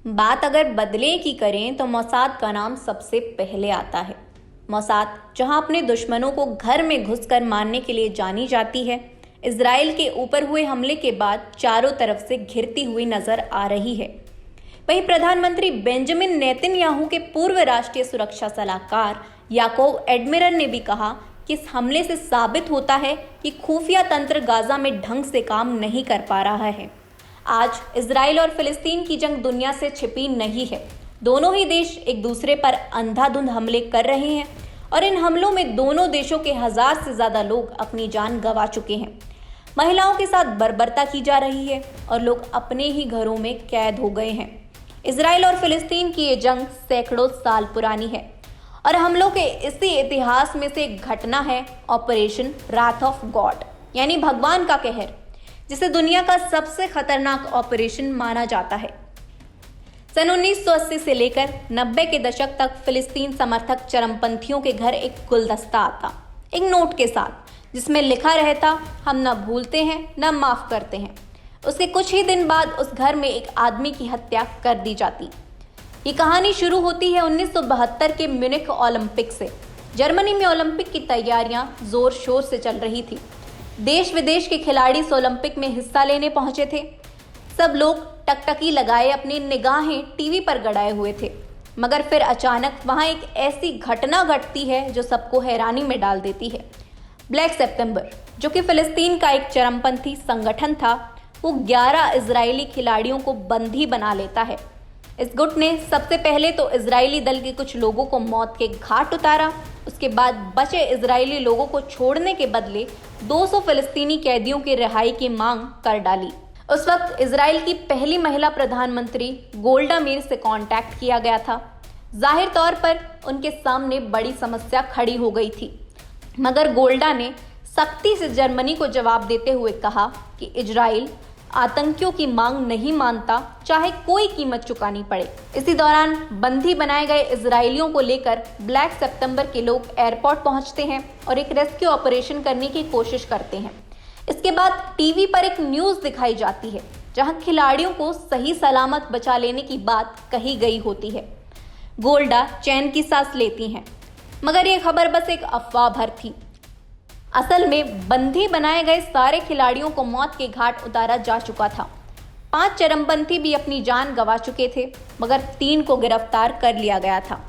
बात अगर बदले की करें तो मोसाद का नाम सबसे पहले आता है। मोसाद जहां अपने दुश्मनों को घर में घुसकर मारने के लिए जानी जाती है, इजराइल के ऊपर हुए हमले के बाद चारों तरफ से घिरती हुई नजर आ रही है। वहीं प्रधानमंत्री बेंजामिन नेतन्याहू के पूर्व राष्ट्रीय सुरक्षा सलाहकार याकोव एडमिरल ने भी कहा कि इस हमले से साबित होता है कि खुफिया तंत्र गाजा में ढंग से काम नहीं कर पा रहा है। आज इजराइल और फिलिस्तीन की जंग दुनिया से छिपी नहीं है। दोनों ही देश एक दूसरे पर अंधाधुंध हमले कर रहे हैं और इन हमलों में दोनों देशों के 1000 से ज्यादा लोग अपनी जान गंवा चुके हैं। महिलाओं के साथ बर्बरता की जा रही है और लोग अपने ही घरों में कैद हो गए हैं। इजराइल और फिलिस्तीन की ये जंग सैकड़ों साल पुरानी है और हमलों के इसी इतिहास में से एक घटना है ऑपरेशन राथ ऑफ गॉड, यानी भगवान का कहर, जिसे दुनिया का सबसे खतरनाक ऑपरेशन माना जाता है। सन 1980 से लेकर 90 के दशक तक फिलिस्तीन समर्थक चरमपंथियों के घर एक गुलदस्ता आता, एक नोट के साथ, जिसमें लिखा रहता, हम न भूलते हैं न माफ करते हैं। उसके कुछ ही दिन बाद उस घर में एक आदमी की हत्या कर दी जाती। ये कहानी शुरू होती है 1972 के म्यूनिख ओलंपिक से। जर्मनी में ओलंपिक की तैयारियां जोर शोर से चल रही थी। देश विदेश के खिलाड़ी इस ओलंपिक में हिस्सा लेने पहुंचे थे। सब लोग टकटकी लगाए अपनी निगाहें टीवी पर गड़ाए हुए थे, मगर फिर अचानक वहां एक ऐसी घटना घटती है जो सबको हैरानी में डाल देती है। ब्लैक सितंबर, जो कि फिलिस्तीन का एक चरमपंथी संगठन था, वो 11 इजरायली खिलाड़ियों को बंदी बना लेता है। इस गुट ने सबसे पहले तो इजरायली दल के कुछ लोगों को मौत के घाट उतारा। उसके बाद बचे इजरायली लोगों को छोड़ने के बदले 200 फिलिस्तीनी कैदियों की रिहाई की मांग कर डाली। उस वक्त इजराइल की पहली महिला प्रधानमंत्री गोल्डा मीर से कांटेक्ट किया गया था। जाहिर तौर पर उनके सामने बड़ी समस्या खड़ी हो गई थी, मगर गोल्डा ने सख्ती से जर्मनी को जवाब देते हुए कहा कि इजराइल आतंकियों की मांग नहीं मानता, चाहे कोई कीमत चुकानी पड़े। इसी दौरान बंदी बनाए गए इजरायलियों को लेकर ब्लैक सितंबर के लोग एयरपोर्ट पहुंचते हैं और एक रेस्क्यू ऑपरेशन करने की कोशिश करते हैं। इसके बाद टीवी पर एक न्यूज़ दिखाई जाती है जहां खिलाड़ियों को सही सलामत बचा लेने की बात कही गई होती है। गोल्डा चैन की सांस लेती हैं, मगर यह खबर बस एक अफवाह भर थी। असल में बंदी बनाए गए सारे खिलाड़ियों को मौत के घाट उतारा जा चुका था। 5 चरमपंथी भी अपनी जान गंवा चुके थे, मगर 3 को गिरफ्तार कर लिया गया था।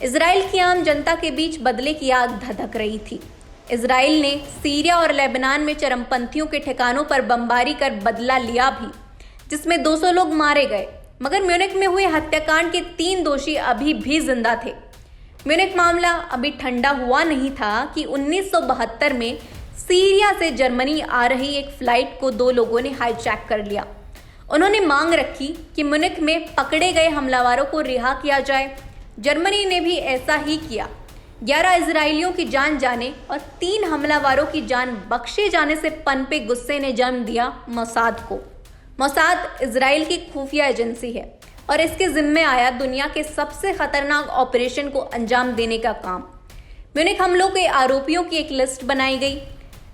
इजराइल की आम जनता के बीच बदले की आग धधक रही थी। इजराइल ने सीरिया और लेबनान में चरमपंथियों के ठिकानों पर बमबारी कर बदला लिया भी, जिसमें 200 लोग मारे गए, मगर म्यूनिख में हुए हत्याकांड के 3 दोषी अभी भी जिंदा थे। म्यूनिख मामला अभी ठंडा हुआ नहीं था कि 1972 में सीरिया से जर्मनी आ रही एक फ्लाइट को 2 लोगों ने हाईजैक कर लिया। उन्होंने मांग रखी कि म्यूनिख में पकड़े गए हमलावरों को रिहा किया जाए। जर्मनी ने भी ऐसा ही किया। 11 इजरायलियों की जान जाने और 3 हमलावरों की जान बख्शे जाने से पनपे गुस्से ने जन्म दिया मोसाद को। मोसाद इजराइल की खुफिया एजेंसी है और इसके जिम्मे आया दुनिया के सबसे खतरनाक ऑपरेशन को अंजाम देने का काम। म्यूनिख हमलों के आरोपियों की एक लिस्ट बनाई गई,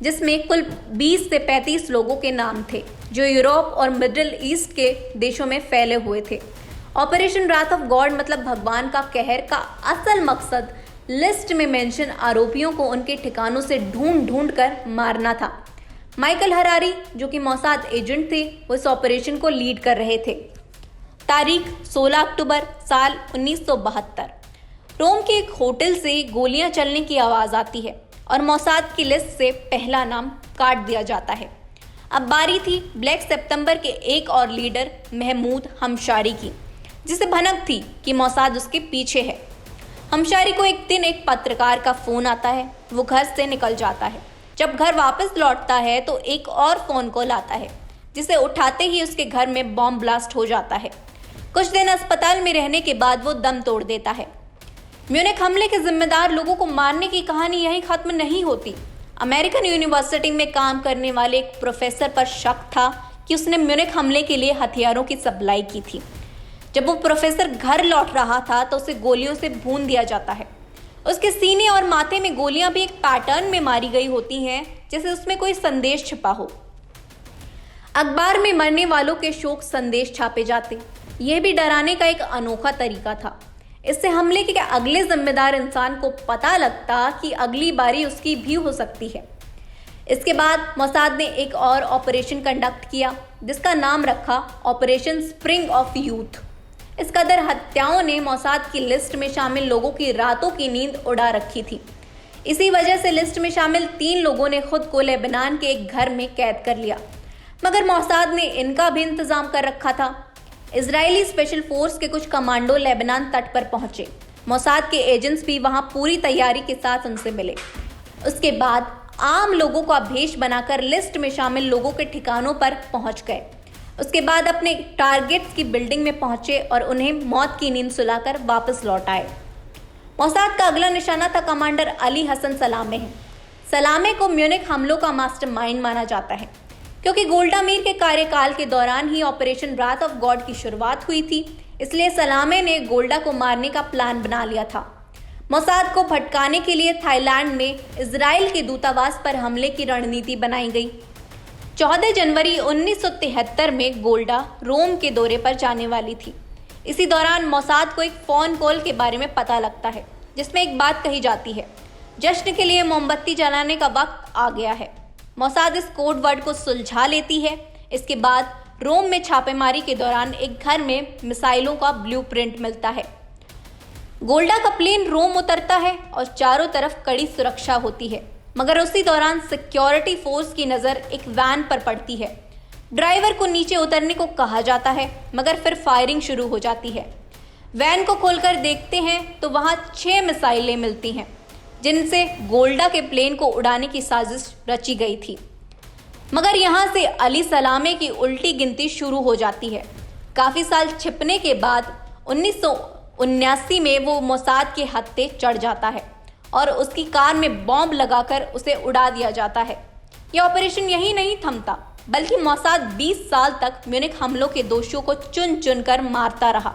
जिसमें कुल 20 से 35 लोगों के नाम थे जो यूरोप और मिडिल ईस्ट के देशों में फैले हुए थे। ऑपरेशन राथ ऑफ गॉड मतलब भगवान का कहर का असल मकसद लिस्ट में मेंशन आरोपियों को उनके ठिकानों से ढूंढ कर मारना था। माइकल हरारी, जो कि मोसाद एजेंट थे, वो इस ऑपरेशन को लीड कर रहे थे। तारीख 16 अक्टूबर साल 1972। रोम के एक होटल से गोलियां चलने की आवाज आती है और मोसाद की लिस्ट से पहला नाम काट दिया जाता है। अब बारी थी ब्लैक सितंबर के एक और लीडर महमूद हमशारी की, जिसे भनक थी कि मोसाद उसके पीछे है। हमशारी को एक दिन एक पत्रकार का फोन आता है। वो घर से निकल जाता है। जब घर वापस लौटता है तो एक और फोन कॉल आता है, जिसे उठाते ही उसके घर में बॉम्ब ब्लास्ट हो जाता है। कुछ दिन अस्पताल में रहने के बाद वो दम तोड़ देता है। म्यूनिख हमले के जिम्मेदार लोगों को मारने की कहानी यहीं खत्म नहीं होती। अमेरिकन यूनिवर्सिटी में काम करने वाले एक प्रोफेसर पर शक था कि उसने म्यूनिख हमले के लिए हथियारों की सप्लाई की थी। जब वो प्रोफेसर घर लौट रहा था तो उसे गोलियों से भून दिया जाता है। उसके सीने और माथे में गोलियां भी एक पैटर्न में मारी गई होती हैं, जैसे उसमें कोई संदेश छिपा हो। अखबार में मरने वालों के शोक संदेश छापे जाते। यह भी डराने का एक अनोखा तरीका था। इससे हमले के अगले जिम्मेदार इंसान को पता लगता कि अगली बारी उसकी भी हो सकती है। इसके बाद मोसाद ने एक और ऑपरेशन कंडक्ट किया जिसका नाम रखा ऑपरेशन स्प्रिंग ऑफ यूथ। इस कदर हत्याओं ने मोसाद की लिस्ट में शामिल लोगों की रातों की नींद उड़ा रखी थी। इसी वजह से लिस्ट में शामिल 3 लोगों ने खुद को लेबनान के एक घर में कैद कर लिया, मगर मोसाद ने इनका भी इंतजाम कर रखा था। इजरायली स्पेशल फोर्स के कुछ कमांडो लेबनान तट पर पहुंचे। मोसाद के एजेंट्स भी वहां पूरी तैयारी के साथ उनसे मिले। उसके बाद आम लोगों का भेष बनाकर लिस्ट में शामिल लोगों के ठिकानों पर पहुंच गए। उसके बाद अपने टारगेट्स की बिल्डिंग में पहुंचे और उन्हें मौत की नींद सुलाकर वापस लौट आए। मोसाद का अगला निशाना था commander Ali Hasan Salameh. Salameh को म्यूनिख हमलों का मास्टरमाइंड माना जाता है, क्योंकि गोल्डा मीर के कार्यकाल के दौरान ही ऑपरेशन रात ऑफ गॉड की शुरुआत हुई थी। इसलिए सलामे ने गोल्डा को मारने का प्लान बना लिया था। मोसाद को भटकाने के लिए थाईलैंड में इजराइल के दूतावास पर हमले की रणनीति बनाई गई। 14 जनवरी 1973 में गोल्डा रोम के दौरे पर जाने वाली थी। इसी दौरान मोसाद को एक फ़ोन कॉल के बारे में पता लगता है, जिसमें एक बात कही जाती है, जश्न के लिए मोमबत्ती जलाने का वक्त आ गया है। मोसाद इस कोड वर्ड को सुलझा लेती है। इसके बाद रोम में छापेमारी के दौरान एक घर में मिसाइलों का ब्लूप्रिंट मिलता है। गोल्डा का प्लेन रोम उतरता है और चारों तरफ कड़ी सुरक्षा होती है, मगर उसी दौरान सिक्योरिटी फोर्स की नज़र एक वैन पर पड़ती है। ड्राइवर को नीचे उतरने को कहा जाता है, मगर फिर फायरिंग शुरू हो जाती है। वैन को खोलकर देखते हैं तो वहां 6 मिसाइलें मिलती हैं, जिनसे गोल्डा के प्लेन को उड़ाने की साजिश रची गई थी। मगर यहां से अली सलामे की उल्टी गिनती शुरू हो जाती है। काफ़ी साल छिपने के बाद 1979 में वो मोसाद के हत्थे चढ़ जाता है और उसकी कार में बॉम्ब लगाकर उसे उड़ा दिया जाता है। यह ऑपरेशन यही नहीं थमता, बल्कि मोसाद 20 साल तक म्यूनिख हमलों के दोषियों को चुन चुन कर मारता रहा।